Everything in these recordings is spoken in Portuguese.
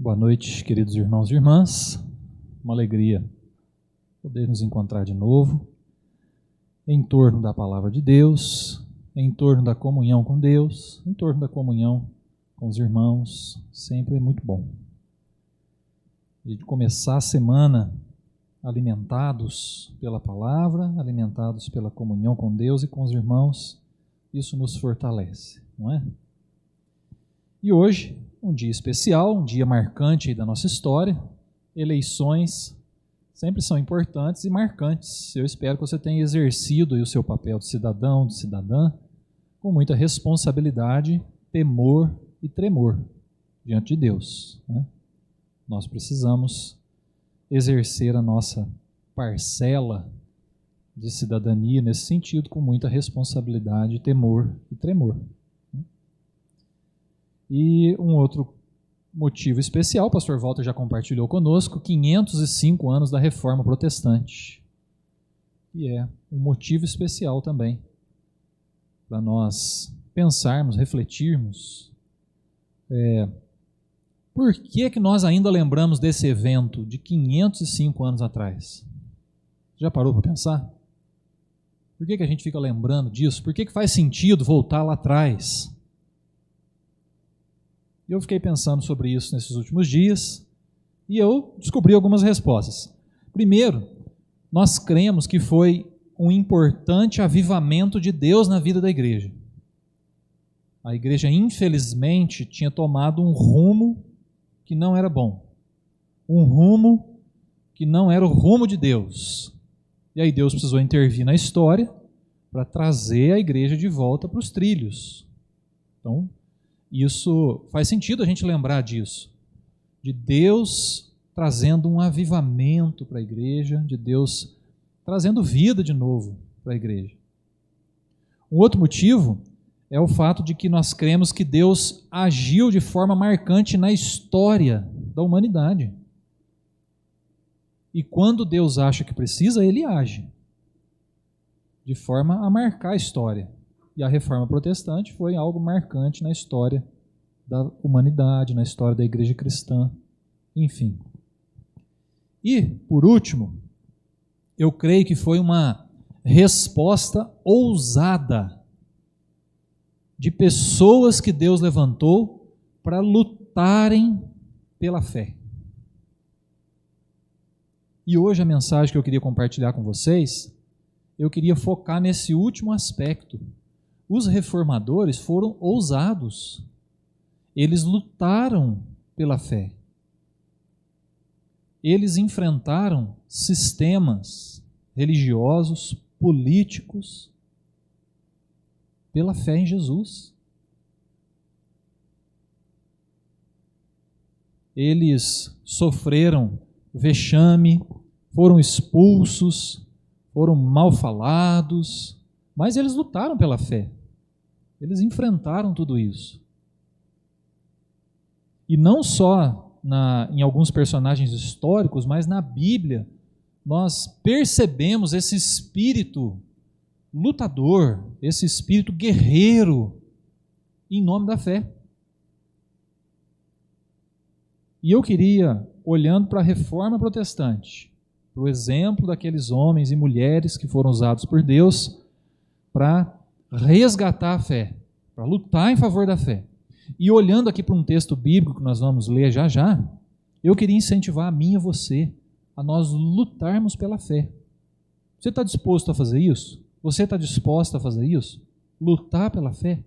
Boa noite, queridos irmãos e irmãs. Uma alegria poder nos encontrar de novo em torno da palavra de Deus, em torno da comunhão com Deus, em torno da comunhão com os irmãos. Sempre é muito bom. E de começar a semana alimentados pela palavra, alimentados pela comunhão com Deus e com os irmãos, isso nos fortalece, não é? E hoje, um dia especial, um dia marcante da nossa história. Eleições sempre são importantes e marcantes. Eu espero que você tenha exercido o seu papel de cidadão, de cidadã, com muita responsabilidade, temor e tremor diante de Deus, né? Nós precisamos exercer a nossa parcela de cidadania nesse sentido, com muita responsabilidade, temor e tremor. E um outro motivo especial, o pastor Walter já compartilhou conosco, 505 anos da Reforma Protestante. E é um motivo especial também para nós pensarmos, refletirmos. Por que nós ainda lembramos desse evento de 505 anos atrás? Já parou para pensar? Por que a gente fica lembrando disso? Por que faz sentido voltar lá atrás? Eu fiquei pensando sobre isso nesses últimos dias e eu descobri algumas respostas. Primeiro, nós cremos que foi um importante avivamento de Deus na vida da igreja. A igreja, infelizmente, tinha tomado um rumo que não era bom. Um rumo que não era o rumo de Deus. E aí Deus precisou intervir na história para trazer a igreja de volta para os trilhos. Então, isso faz sentido a gente lembrar disso, de Deus trazendo um avivamento para a igreja, de Deus trazendo vida de novo para a igreja. Um outro motivo é o fato de que nós cremos que Deus agiu de forma marcante na história da humanidade. E quando Deus acha que precisa, Ele age, de forma a marcar a história. E a Reforma Protestante foi algo marcante na história da humanidade, na história da igreja cristã, enfim. E, por último, eu creio que foi uma resposta ousada de pessoas que Deus levantou para lutarem pela fé. E hoje a mensagem que eu queria compartilhar com vocês, eu queria focar nesse último aspecto. Os reformadores foram ousados. Eles lutaram pela fé. Eles enfrentaram sistemas religiosos, políticos, pela fé em Jesus. Eles sofreram vexame, foram expulsos, foram mal falados, mas eles lutaram pela fé. Eles enfrentaram tudo isso. E não só em alguns personagens históricos, mas na Bíblia, nós percebemos esse espírito lutador, esse espírito guerreiro, em nome da fé. E eu queria, olhando para a Reforma Protestante, para o exemplo daqueles homens e mulheres que foram usados por Deus para resgatar a fé, para lutar em favor da fé. E olhando aqui para um texto bíblico que nós vamos ler já já, eu queria incentivar a mim e a você a nós lutarmos pela fé. Você está disposto a fazer isso? Você está disposta a fazer isso? Lutar pela fé?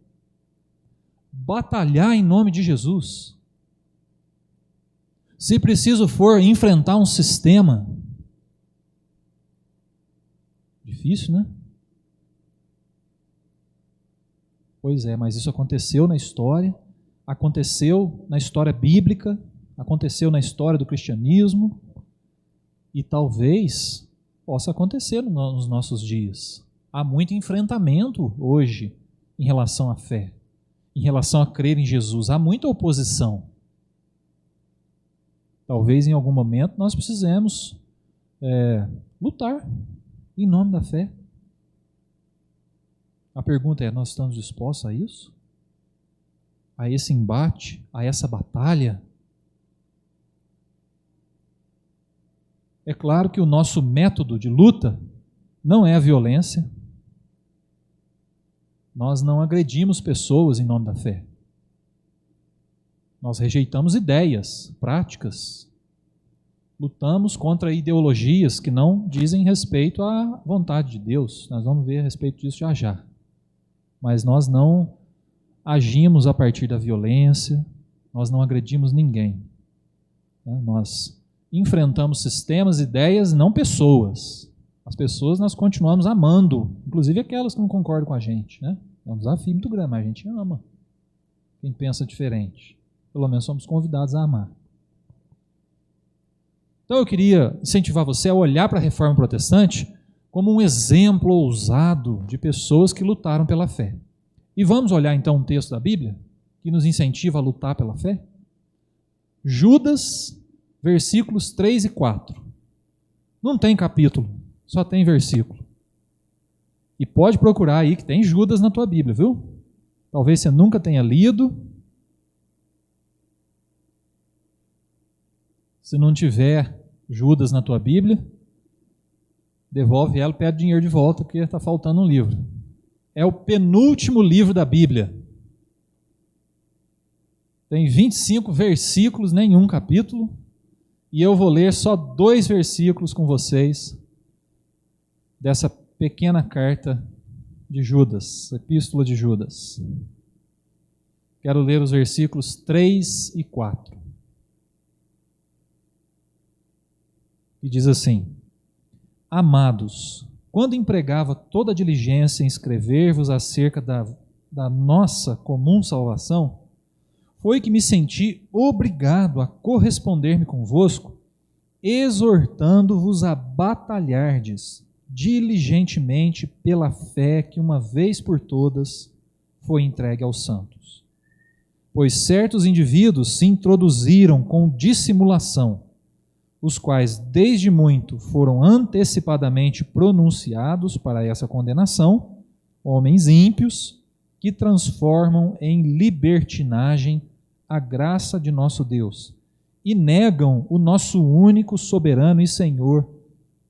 Batalhar em nome de Jesus? Se preciso for enfrentar um sistema, difícil, né? Pois é, mas isso aconteceu na história bíblica, aconteceu na história do cristianismo e talvez possa acontecer nos nossos dias. Há muito enfrentamento hoje em relação à fé, em relação a crer em Jesus. Há muita oposição. Talvez em algum momento nós precisemos lutar em nome da fé. A pergunta é, nós estamos dispostos a isso? A esse embate, a essa batalha? É claro que o nosso método de luta não é a violência. Nós não agredimos pessoas em nome da fé. Nós rejeitamos ideias, práticas. Lutamos contra ideologias que não dizem respeito à vontade de Deus. Nós vamos ver a respeito disso já já. Mas nós não agimos a partir da violência, nós não agredimos ninguém. Nós enfrentamos sistemas, ideias, não pessoas. As pessoas nós continuamos amando, inclusive aquelas que não concordam com a gente. É um desafio muito grande, mas a gente ama quem pensa diferente. Pelo menos somos convidados a amar. Então eu queria incentivar você a olhar para a Reforma Protestante como um exemplo ousado de pessoas que lutaram pela fé. E vamos olhar então um texto da Bíblia que nos incentiva a lutar pela fé? Judas, versículos 3 e 4. Não tem capítulo, só tem versículo. E pode procurar aí que tem Judas na tua Bíblia, viu? Talvez você nunca tenha lido. Se não tiver Judas na tua Bíblia, devolve ela e pede dinheiro de volta, porque está faltando um livro. É o penúltimo livro da Bíblia. Tem 25 versículos, nenhum capítulo, e eu vou ler só 2 versículos com vocês dessa pequena carta de Judas, Epístola de Judas. Quero ler os versículos 3 e 4. E diz assim: Amados, quando empregava toda a diligência em escrever-vos acerca da nossa comum salvação, foi que me senti obrigado a corresponder-me convosco, exortando-vos a batalhardes diligentemente pela fé que uma vez por todas foi entregue aos santos. Pois certos indivíduos se introduziram com dissimulação, os quais desde muito foram antecipadamente pronunciados para essa condenação, homens ímpios que transformam em libertinagem a graça de nosso Deus e negam o nosso único soberano e Senhor,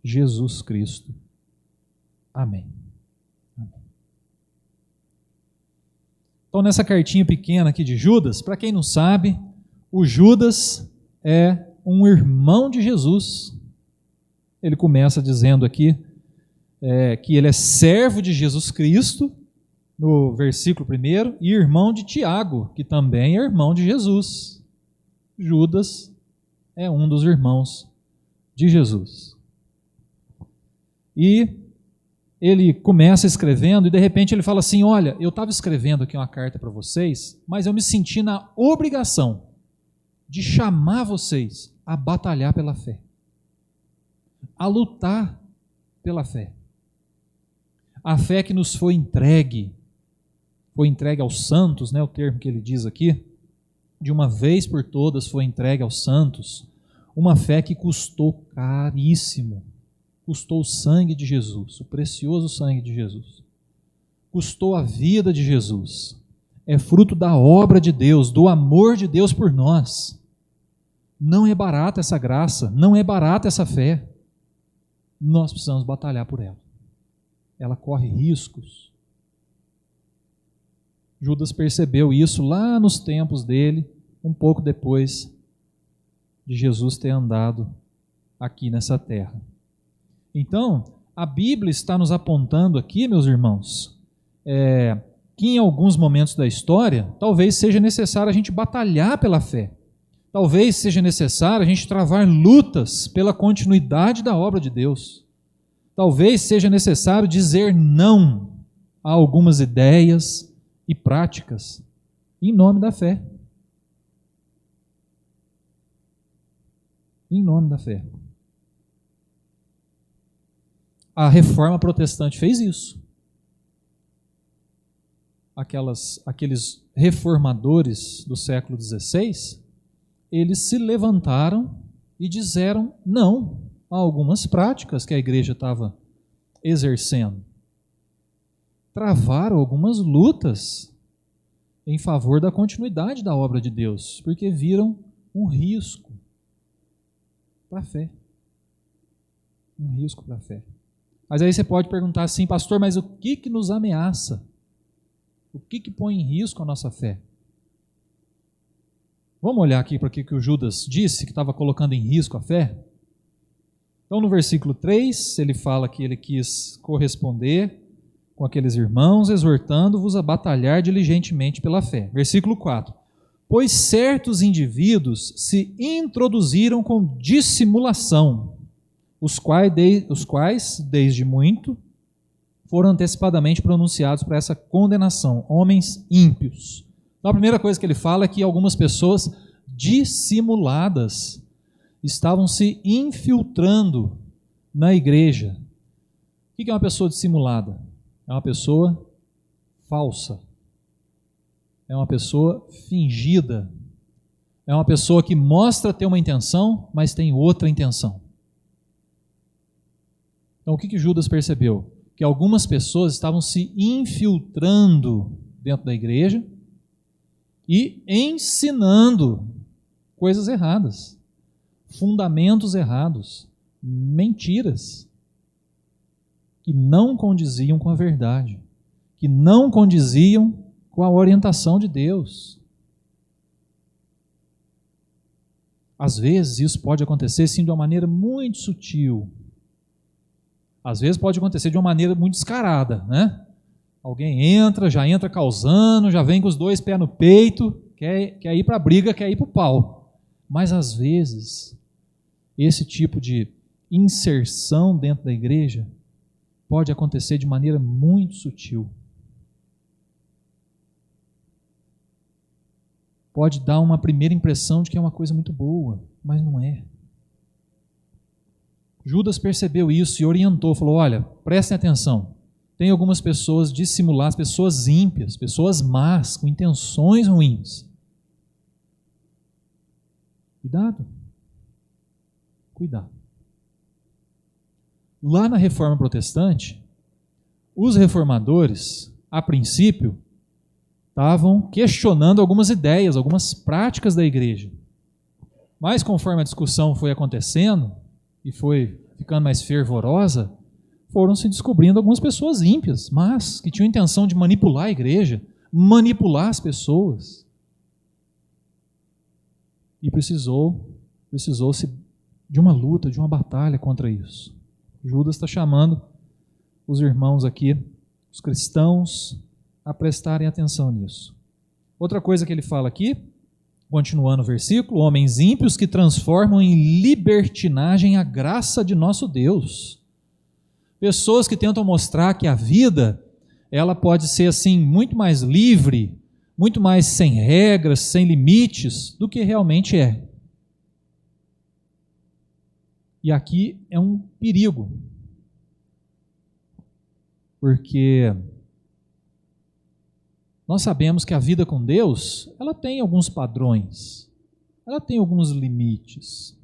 Jesus Cristo. Amém. Então, nessa cartinha pequena aqui de Judas, para quem não sabe, o Judas é um irmão de Jesus. Ele começa dizendo aqui que ele é servo de Jesus Cristo, no versículo 1, e irmão de Tiago, que também é irmão de Jesus. Judas é um dos irmãos de Jesus. E ele começa escrevendo e de repente ele fala assim: olha, eu estava escrevendo aqui uma carta para vocês, mas eu me senti na obrigação de chamar vocês a batalhar pela fé, a lutar pela fé. A fé que nos foi entregue aos santos, né, o termo que ele diz aqui, de uma vez por todas foi entregue aos santos, uma fé que custou caríssimo, custou o sangue de Jesus, o precioso sangue de Jesus, custou a vida de Jesus, é fruto da obra de Deus, do amor de Deus por nós. Não é barata essa graça, não é barata essa fé. Nós precisamos batalhar por ela. Ela corre riscos. Judas percebeu isso lá nos tempos dele, um pouco depois de Jesus ter andado aqui nessa terra. Então, a Bíblia está nos apontando aqui, meus irmãos, que em alguns momentos da história, talvez seja necessário a gente batalhar pela fé. Talvez seja necessário a gente travar lutas pela continuidade da obra de Deus. Talvez seja necessário dizer não a algumas ideias e práticas em nome da fé. Em nome da fé. A Reforma Protestante fez isso. Aqueles reformadores do século XVI, eles se levantaram e disseram não a algumas práticas que a igreja estava exercendo. Travaram algumas lutas em favor da continuidade da obra de Deus, porque viram um risco para a fé. Um risco para a fé. Mas aí você pode perguntar assim, pastor, mas o que nos ameaça? O que põe em risco a nossa fé? Vamos olhar aqui para o que o Judas disse, que estava colocando em risco a fé? Então, no versículo 3, ele fala que ele quis corresponder com aqueles irmãos, exortando-vos a batalhar diligentemente pela fé. Versículo 4. Pois certos indivíduos se introduziram com dissimulação, os quais, desde muito, foram antecipadamente pronunciados para essa condenação, homens ímpios. Então, a primeira coisa que ele fala é que algumas pessoas dissimuladas estavam se infiltrando na igreja. O que é uma pessoa dissimulada? É uma pessoa falsa. É uma pessoa fingida. É uma pessoa que mostra ter uma intenção, mas tem outra intenção. Então, o que Judas percebeu? Que algumas pessoas estavam se infiltrando dentro da igreja e ensinando coisas erradas, fundamentos errados, mentiras, que não condiziam com a verdade, que não condiziam com a orientação de Deus. Às vezes isso pode acontecer sim de uma maneira muito sutil. Às vezes pode acontecer de uma maneira muito descarada, né? Alguém entra, já entra causando, já vem com os dois pés no peito, quer ir para a briga, quer ir para o pau. Mas às vezes, esse tipo de inserção dentro da igreja pode acontecer de maneira muito sutil. Pode dar uma primeira impressão de que é uma coisa muito boa, mas não é. Judas percebeu isso e orientou, falou, olha, prestem atenção, tem algumas pessoas dissimuladas, pessoas ímpias, pessoas más, com intenções ruins. Cuidado. Cuidado. Lá na Reforma Protestante, os reformadores, a princípio, estavam questionando algumas ideias, algumas práticas da igreja. Mas conforme a discussão foi acontecendo e foi ficando mais fervorosa, foram se descobrindo algumas pessoas ímpias, mas que tinham intenção de manipular a igreja, manipular as pessoas. E precisou-se de uma luta, de uma batalha contra isso. Judas está chamando os irmãos aqui, os cristãos, a prestarem atenção nisso. Outra coisa que ele fala aqui, continuando o versículo, homens ímpios que transformam em libertinagem a graça de nosso Deus. Pessoas que tentam mostrar que a vida, ela pode ser assim, muito mais livre, muito mais sem regras, sem limites, do que realmente é. E aqui é um perigo, porque nós sabemos que a vida com Deus, ela tem alguns padrões, ela tem alguns limites.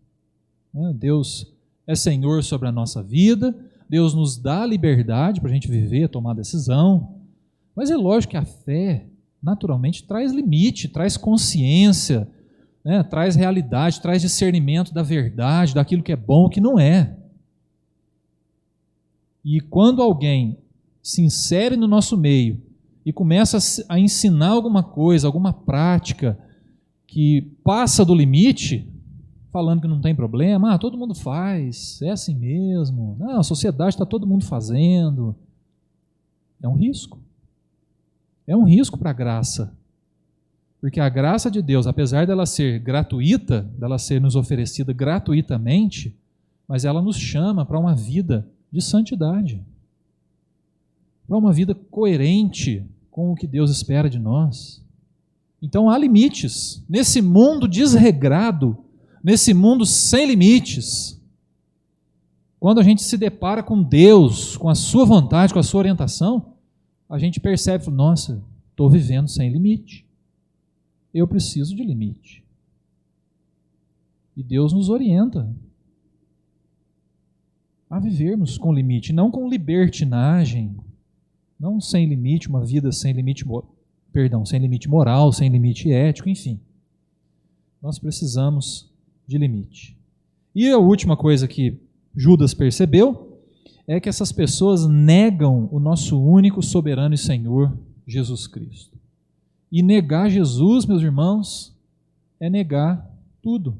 Deus é Senhor sobre a nossa vida, Deus nos dá a liberdade para a gente viver, tomar decisão, mas é lógico que a fé, naturalmente, traz limite, traz consciência, né? Traz realidade, traz discernimento da verdade, daquilo que é bom, o que não é. E quando alguém se insere no nosso meio e começa a ensinar alguma coisa, alguma prática que passa do limite, falando que não tem problema, todo mundo faz, é assim mesmo, a sociedade está todo mundo fazendo, é um risco. É um risco para a graça, porque a graça de Deus, apesar dela ser gratuita, dela ser nos oferecida gratuitamente, mas ela nos chama para uma vida de santidade, para uma vida coerente com o que Deus espera de nós. Então há limites. Nesse mundo desregrado, nesse mundo sem limites, quando a gente se depara com Deus, com a sua vontade, com a sua orientação, a gente percebe, nossa, estou vivendo sem limite. Eu preciso de limite. E Deus nos orienta a vivermos com limite, não com libertinagem, não sem limite, uma vida sem limite, sem limite moral, sem limite ético, enfim. Nós precisamos de limite. E a última coisa que Judas percebeu é que essas pessoas negam o nosso único soberano e Senhor, Jesus Cristo. E negar Jesus, meus irmãos, é negar tudo.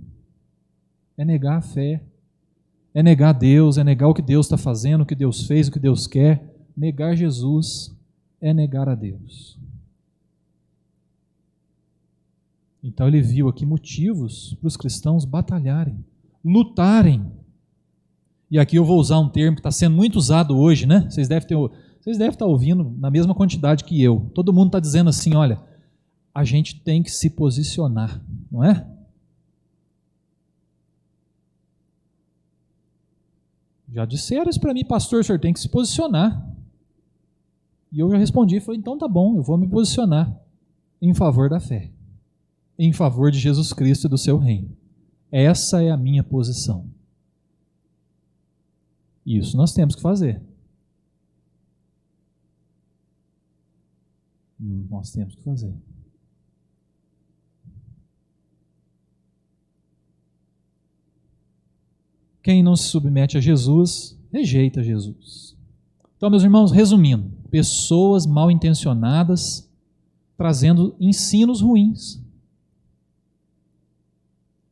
É negar a fé. É negar Deus, é negar o que Deus está fazendo, o que Deus fez, o que Deus quer. Negar Jesus é negar a Deus. Então ele viu aqui motivos para os cristãos batalharem, lutarem. E aqui eu vou usar um termo que está sendo muito usado hoje, né? Vocês devem estar ouvindo na mesma quantidade que eu. Todo mundo está dizendo assim, olha, a gente tem que se posicionar, não é? Já disseram isso para mim, pastor, o senhor tem que se posicionar. E eu já respondi, falei, então tá bom, eu vou me posicionar em favor da fé, em favor de Jesus Cristo e do seu reino. Essa é a minha posição. Isso nós temos que fazer. Nós temos que fazer. Quem não se submete a Jesus, rejeita Jesus. Então, meus irmãos, resumindo, pessoas mal intencionadas trazendo ensinos ruins.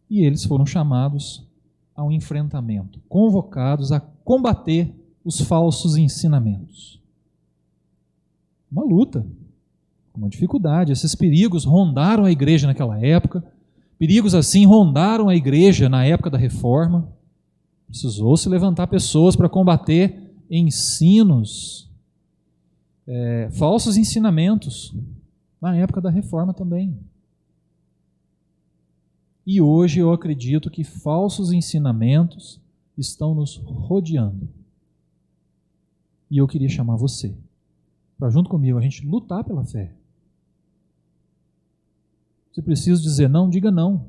E eles foram chamados ao enfrentamento, convocados a combater os falsos ensinamentos. Uma luta, uma dificuldade. Esses perigos rondaram a igreja naquela época, perigos assim rondaram a igreja na época da Reforma. Precisou se levantar pessoas para combater ensinos, falsos ensinamentos, na época da Reforma também. E hoje eu acredito que falsos ensinamentos estão nos rodeando. E eu queria chamar você para, junto comigo, a gente lutar pela fé. Se precisa dizer não, diga não.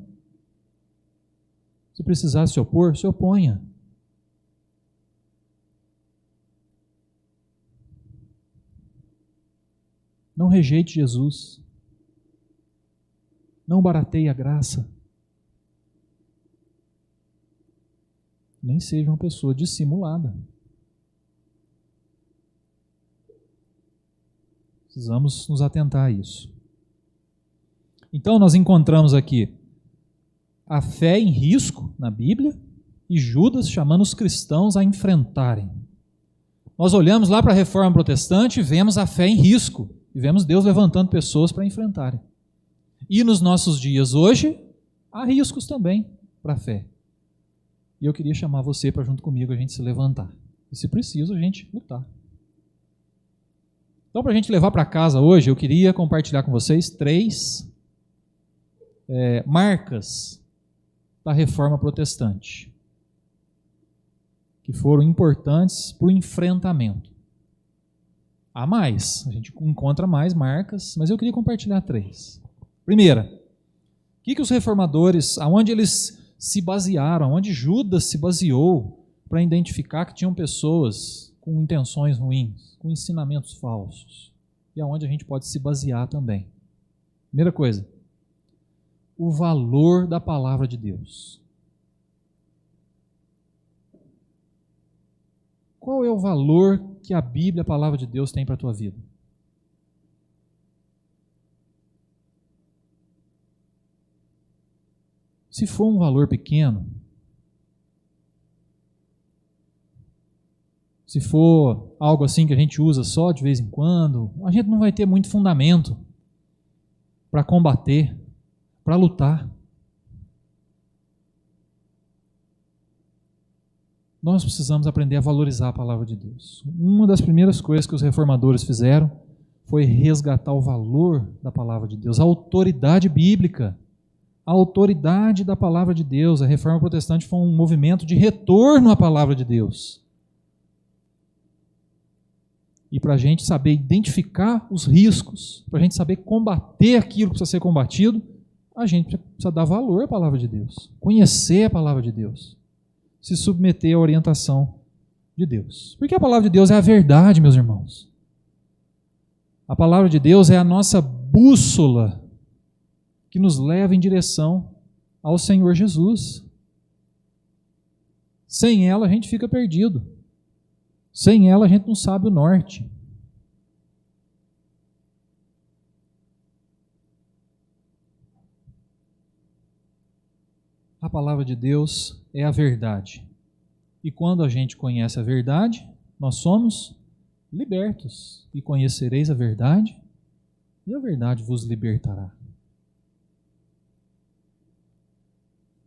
Se precisar se opor, se oponha. Não rejeite Jesus. Não barateie a graça. Nem seja uma pessoa dissimulada. Precisamos nos atentar a isso. Então, nós encontramos aqui a fé em risco na Bíblia e Judas chamando os cristãos a enfrentarem. Nós olhamos lá para a Reforma Protestante e vemos a fé em risco. E vemos Deus levantando pessoas para enfrentarem. E nos nossos dias hoje, há riscos também para a fé. E eu queria chamar você para, junto comigo, a gente se levantar. E se preciso, a gente lutar. Então, para a gente levar para casa hoje, eu queria compartilhar com vocês 3 marcas da Reforma Protestante, que foram importantes para o enfrentamento. Há mais, a gente encontra mais marcas, mas eu queria compartilhar 3. Primeira, o que os reformadores, aonde eles se basearam, aonde Judas se baseou para identificar que tinham pessoas com intenções ruins, com ensinamentos falsos, e aonde a gente pode se basear também. Primeira coisa, o valor da palavra de Deus. Qual é o valor que a Bíblia, a palavra de Deus, tem para a tua vida? Se for um valor pequeno, se for algo assim que a gente usa só de vez em quando, a gente não vai ter muito fundamento para combater, para lutar. Nós precisamos aprender a valorizar a palavra de Deus. Uma das primeiras coisas que os reformadores fizeram foi resgatar o valor da palavra de Deus, a autoridade bíblica, a autoridade da palavra de Deus. A Reforma Protestante foi um movimento de retorno à palavra de Deus. E para a gente saber identificar os riscos, para a gente saber combater aquilo que precisa ser combatido, a gente precisa dar valor à palavra de Deus, conhecer a palavra de Deus, se submeter à orientação de Deus. Porque a palavra de Deus é a verdade, meus irmãos. A palavra de Deus é a nossa bússola que nos leva em direção ao Senhor Jesus. Sem ela a gente fica perdido. Sem ela a gente não sabe o norte. A palavra de Deus é a verdade. E quando a gente conhece a verdade, nós somos libertos. E conhecereis a verdade, e a verdade vos libertará.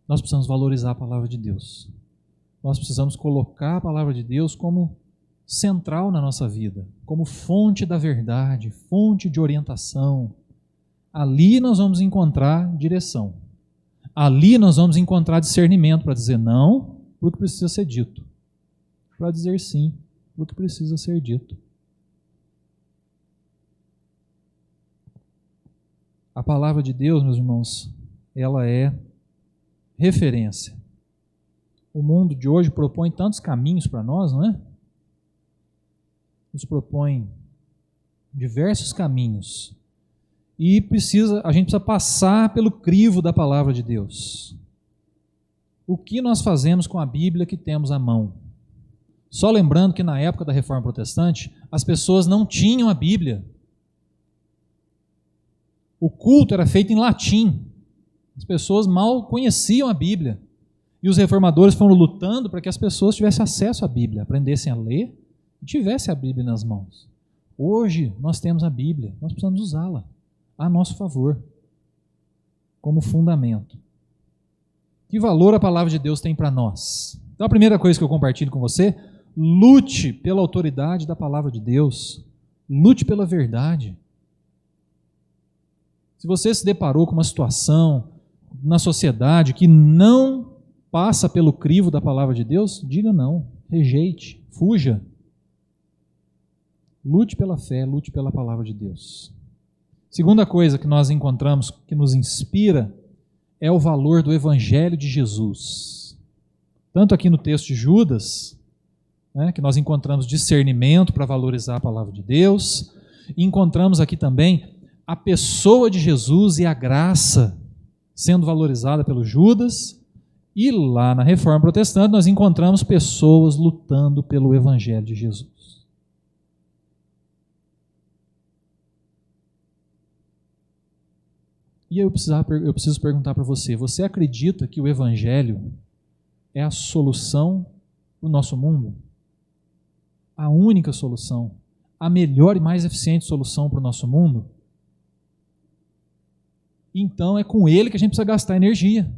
Nós precisamos valorizar a palavra de Deus. Nós precisamos colocar a palavra de Deus como central na nossa vida, como fonte da verdade, fonte de orientação. Ali nós vamos encontrar direção. Ali nós vamos encontrar discernimento para dizer não para o que precisa ser dito, para dizer sim para o que precisa ser dito. A palavra de Deus, meus irmãos, ela é referência. O mundo de hoje propõe tantos caminhos para nós, não é? Nos propõe diversos caminhos. E a gente precisa passar pelo crivo da palavra de Deus. O que nós fazemos com a Bíblia que temos à mão? Só lembrando que na época da Reforma Protestante, as pessoas não tinham a Bíblia. O culto era feito em latim. As pessoas mal conheciam a Bíblia. E os reformadores foram lutando para que as pessoas tivessem acesso à Bíblia, aprendessem a ler e tivessem a Bíblia nas mãos. Hoje nós temos a Bíblia, nós precisamos usá-la a nosso favor, como fundamento. Que valor a palavra de Deus tem para nós? Então a primeira coisa que eu compartilho com você, lute pela autoridade da palavra de Deus, lute pela verdade. Se você se deparou com uma situação na sociedade que não passa pelo crivo da palavra de Deus, diga não, rejeite, fuja. Lute pela fé, lute pela palavra de Deus. Segunda coisa que nós encontramos que nos inspira é o valor do Evangelho de Jesus. Tanto aqui no texto de Judas, né, que nós encontramos discernimento para valorizar a palavra de Deus, e encontramos aqui também a pessoa de Jesus e a graça sendo valorizada pelo Judas, e lá na Reforma Protestante nós encontramos pessoas lutando pelo Evangelho de Jesus. E eu preciso perguntar para você, você acredita que o Evangelho é a solução para o nosso mundo? A única solução, a melhor e mais eficiente solução para o nosso mundo? Então é com ele que a gente precisa gastar energia.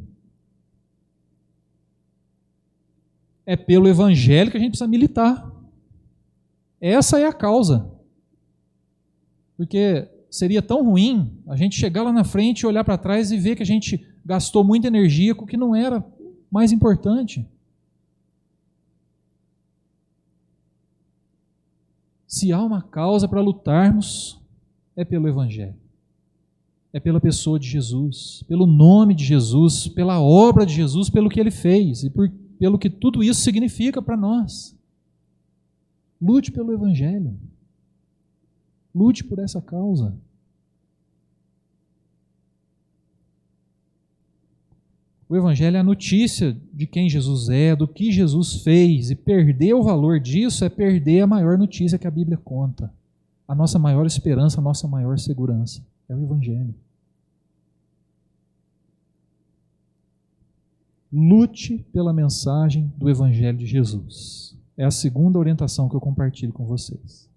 É pelo Evangelho que a gente precisa militar. Essa é a causa. Porque seria tão ruim a gente chegar lá na frente e olhar para trás e ver que a gente gastou muita energia com o que não era mais importante. Se há uma causa para lutarmos, é pelo Evangelho. É pela pessoa de Jesus, pelo nome de Jesus, pela obra de Jesus, pelo que Ele fez e pelo que tudo isso significa para nós. Lute pelo Evangelho. Lute por essa causa. O Evangelho é a notícia de quem Jesus é, do que Jesus fez, e perder o valor disso é perder a maior notícia que a Bíblia conta. A nossa maior esperança, a nossa maior segurança é o Evangelho. Lute pela mensagem do Evangelho de Jesus. É a segunda orientação que eu compartilho com vocês.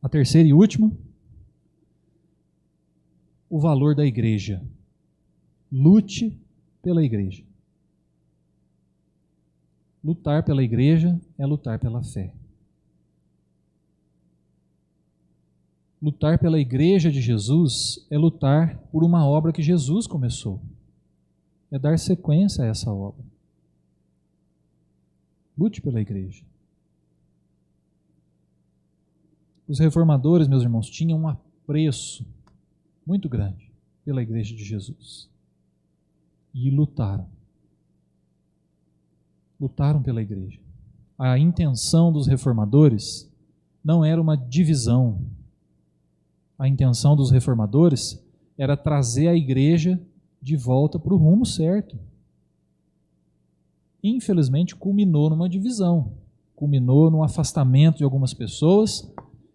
A terceira e última, o valor da igreja. Lute pela igreja. Lutar pela igreja é lutar pela fé. Lutar pela igreja de Jesus é lutar por uma obra que Jesus começou. É dar sequência a essa obra. Lute pela igreja. Os reformadores, meus irmãos, tinham um apreço muito grande pela igreja de Jesus. E lutaram. Lutaram pela igreja. A intenção dos reformadores não era uma divisão. A intenção dos reformadores era trazer a igreja de volta para o rumo certo. infelizmente, culminou numa divisão, culminou num afastamento de algumas pessoas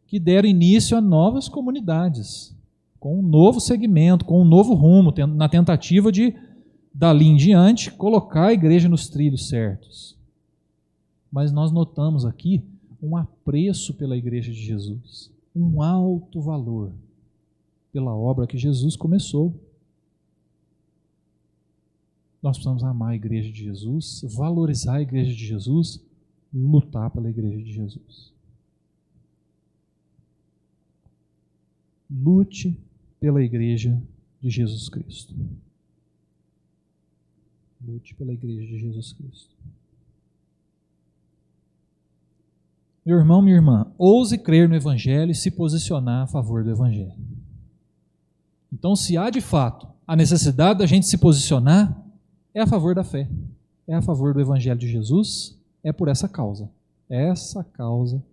que deram início a novas comunidades, com um novo segmento, com um novo rumo, na tentativa de, dali em diante, colocar a igreja nos trilhos certos. Mas nós notamos aqui um apreço pela igreja de Jesus, um alto valor pela obra que Jesus começou. Nós precisamos amar a igreja de Jesus, valorizar a igreja de Jesus, lutar pela igreja de Jesus. Lute pela igreja de Jesus Cristo. Lute pela igreja de Jesus Cristo. Meu irmão, minha irmã, ouse crer no Evangelho e se posicionar a favor do Evangelho. Então, se há de fato a necessidade da gente se posicionar, é a favor da fé, é a favor do Evangelho de Jesus, é por essa causa. Essa causa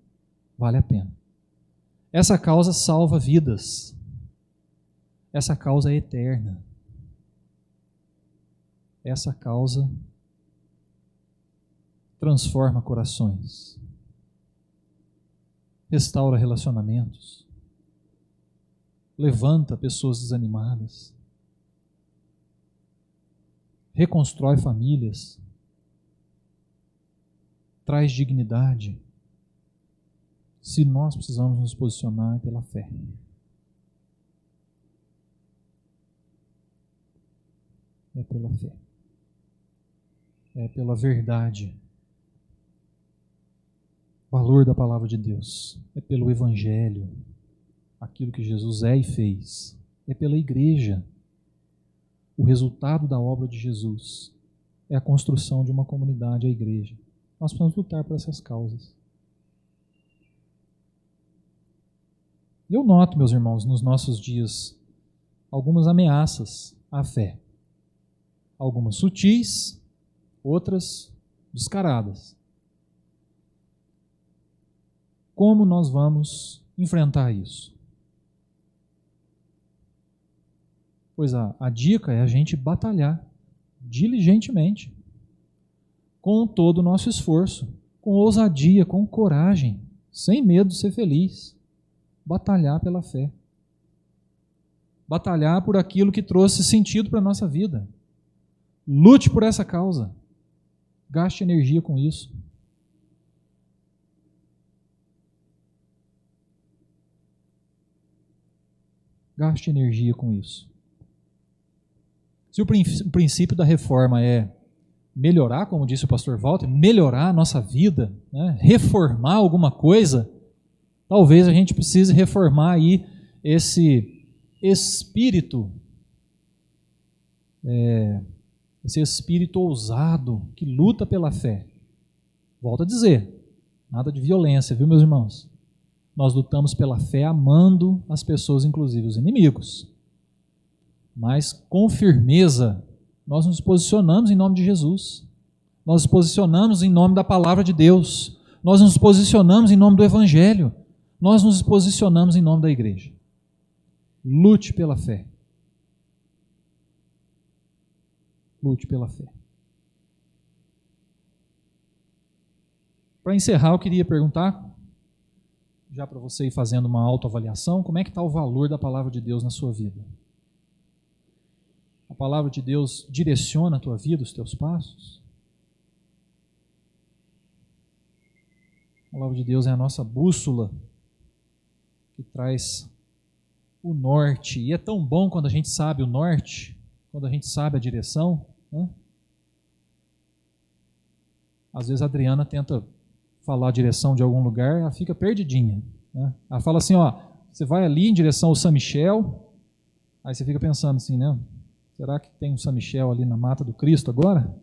vale a pena. Essa causa salva vidas. Essa causa é eterna. Essa causa transforma corações, restaura relacionamentos, levanta pessoas desanimadas, reconstrói famílias, traz dignidade. Se nós precisamos nos posicionar pela fé. É pela fé. É pela verdade. O valor da palavra de Deus. É pelo Evangelho. Aquilo que Jesus é e fez. É pela igreja. O resultado da obra de Jesus é a construção de uma comunidade, a igreja. Nós precisamos lutar por essas causas. E eu noto, meus irmãos, nos nossos dias, algumas ameaças à fé. Algumas sutis, outras descaradas. Como nós vamos enfrentar isso? Pois a dica é a gente batalhar diligentemente, com todo o nosso esforço, com ousadia, com coragem, sem medo de ser feliz. Batalhar pela fé. Batalhar por aquilo que trouxe sentido para a nossa vida. Lute por essa causa. Gaste energia com isso. Gaste energia com isso. Se o princípio da reforma é melhorar, como disse o pastor Walter, melhorar a nossa vida, né, reformar alguma coisa, talvez a gente precise reformar aí esse espírito ousado que luta pela fé. Volto a dizer, nada de violência, viu, meus irmãos? Nós lutamos pela fé amando as pessoas, inclusive os inimigos. Mas com firmeza, nós nos posicionamos em nome de Jesus. Nós nos posicionamos em nome da palavra de Deus. Nós nos posicionamos em nome do Evangelho. Nós nos posicionamos em nome da igreja. Lute pela fé. Lute pela fé. Para encerrar, eu queria perguntar, já para você ir fazendo uma autoavaliação, como é que está o valor da palavra de Deus na sua vida? A palavra de Deus direciona a tua vida, os teus passos? A palavra de Deus é a nossa bússola, que traz o norte. E é tão bom quando a gente sabe o norte, quando a gente sabe a direção, né? Às vezes a Adriana tenta falar a direção de algum lugar, ela fica perdidinha, né? Ela fala assim, ó, você vai ali em direção ao São Michel, aí você fica pensando assim, né? Será que tem um São Michel ali na Mata do Cristo agora?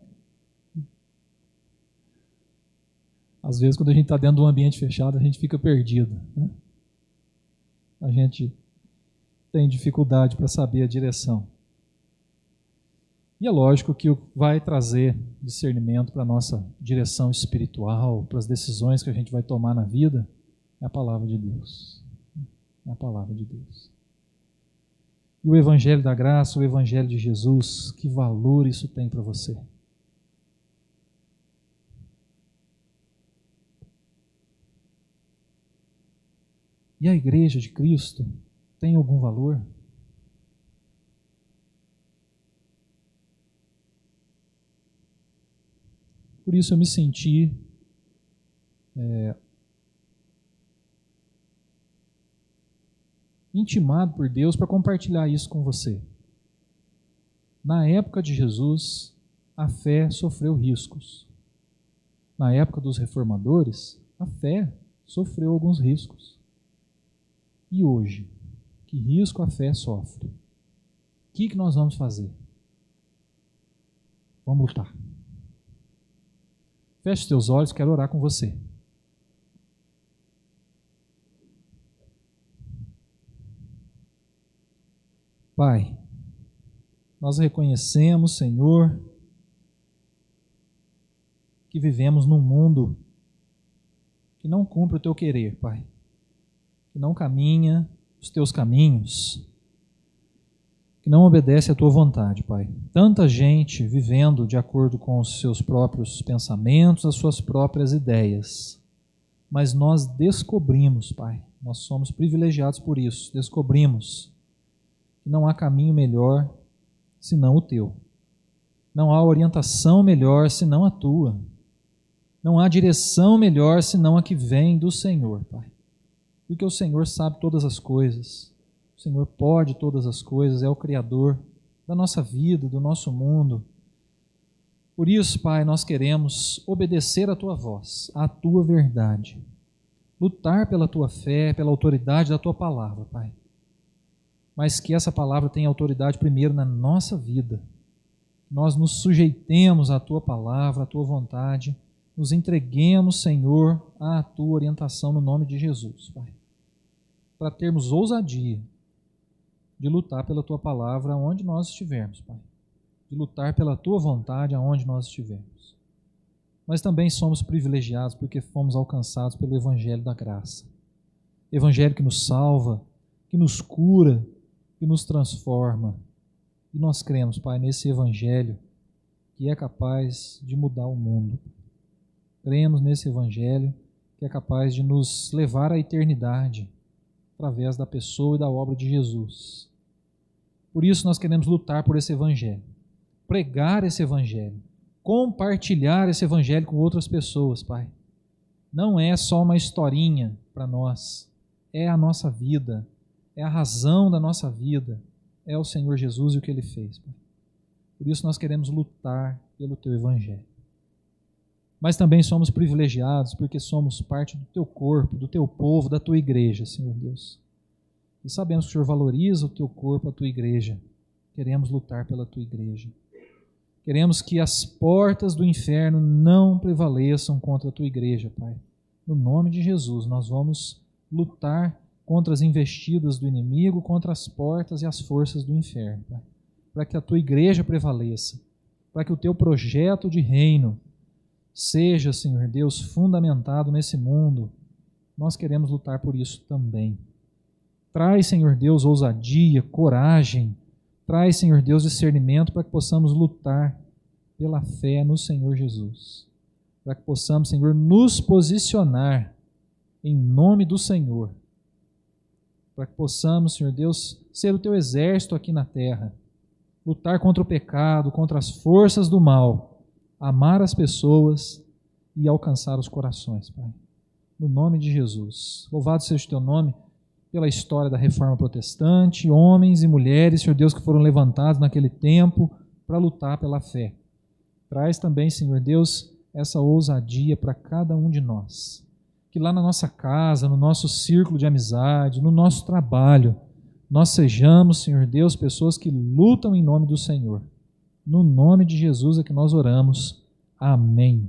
Às vezes, quando a gente está dentro de um ambiente fechado, a gente fica perdido, né? A gente tem dificuldade para saber a direção. E é lógico que vai trazer discernimento para a nossa direção espiritual, para as decisões que a gente vai tomar na vida, é a palavra de Deus. É a palavra de Deus. E o Evangelho da Graça, o Evangelho de Jesus, que valor isso tem para você? E a igreja de Cristo tem algum valor? Por isso eu me senti intimado por Deus para compartilhar isso com você. Na época de Jesus, a fé sofreu riscos. Na época dos reformadores, a fé sofreu alguns riscos. E hoje, que risco a fé sofre? O que nós vamos fazer? Vamos lutar. Feche os teus olhos, quero orar com você. Pai, nós reconhecemos, Senhor, que vivemos num mundo que não cumpre o teu querer, Pai, que não caminha os teus caminhos, que não obedece à tua vontade, Pai. Tanta gente vivendo de acordo com os seus próprios pensamentos, as suas próprias ideias. Mas nós descobrimos, Pai, nós somos privilegiados por isso, descobrimos que não há caminho melhor senão o teu. Não há orientação melhor senão a tua. Não há direção melhor senão a que vem do Senhor, Pai. Porque o Senhor sabe todas as coisas. O Senhor pode todas as coisas, é o Criador da nossa vida, do nosso mundo. Por isso, Pai, nós queremos obedecer a tua voz, a tua verdade. Lutar pela tua fé, pela autoridade da tua palavra, Pai. Mas que essa palavra tenha autoridade primeiro na nossa vida. Nós nos sujeitemos à tua palavra, à tua vontade, nos entreguemos, Senhor, à tua orientação no nome de Jesus, Pai. Para termos ousadia de lutar pela tua palavra aonde nós estivermos, Pai. De lutar pela tua vontade aonde nós estivermos. Mas também somos privilegiados porque fomos alcançados pelo Evangelho da graça. Evangelho que nos salva, que nos cura, que nos transforma. E nós cremos, Pai, nesse Evangelho que é capaz de mudar o mundo. Cremos nesse Evangelho que é capaz de nos levar à eternidade através da pessoa e da obra de Jesus. Por isso nós queremos lutar por esse Evangelho, pregar esse Evangelho, compartilhar esse Evangelho com outras pessoas, Pai. Não é só uma historinha para nós, é a nossa vida, é a razão da nossa vida, é o Senhor Jesus e o que Ele fez, Pai. Por isso nós queremos lutar pelo Teu Evangelho. Mas também somos privilegiados porque somos parte do Teu corpo, do Teu povo, da Tua igreja, Senhor Deus. E sabemos que o Senhor valoriza o Teu corpo, a Tua igreja. Queremos lutar pela Tua igreja. Queremos que as portas do inferno não prevaleçam contra a Tua igreja, Pai. No nome de Jesus, nós vamos lutar contra as investidas do inimigo, contra as portas e as forças do inferno, Pai. Para que a Tua igreja prevaleça, para que o Teu projeto de reino seja, Senhor Deus, fundamentado nesse mundo. Nós queremos lutar por isso também. Traz, Senhor Deus, ousadia, coragem. Traz, Senhor Deus, discernimento para que possamos lutar pela fé no Senhor Jesus. Para que possamos, Senhor, nos posicionar em nome do Senhor. Para que possamos, Senhor Deus, ser o Teu exército aqui na terra. Lutar contra o pecado, contra as forças do mal. Amar as pessoas e alcançar os corações, Pai. No nome de Jesus. Louvado seja o Teu nome pela história da Reforma Protestante, homens e mulheres, Senhor Deus, que foram levantados naquele tempo para lutar pela fé. Traz também, Senhor Deus, essa ousadia para cada um de nós. Que lá na nossa casa, no nosso círculo de amizade, no nosso trabalho, nós sejamos, Senhor Deus, pessoas que lutam em nome do Senhor. No nome de Jesus é que nós oramos. Amém.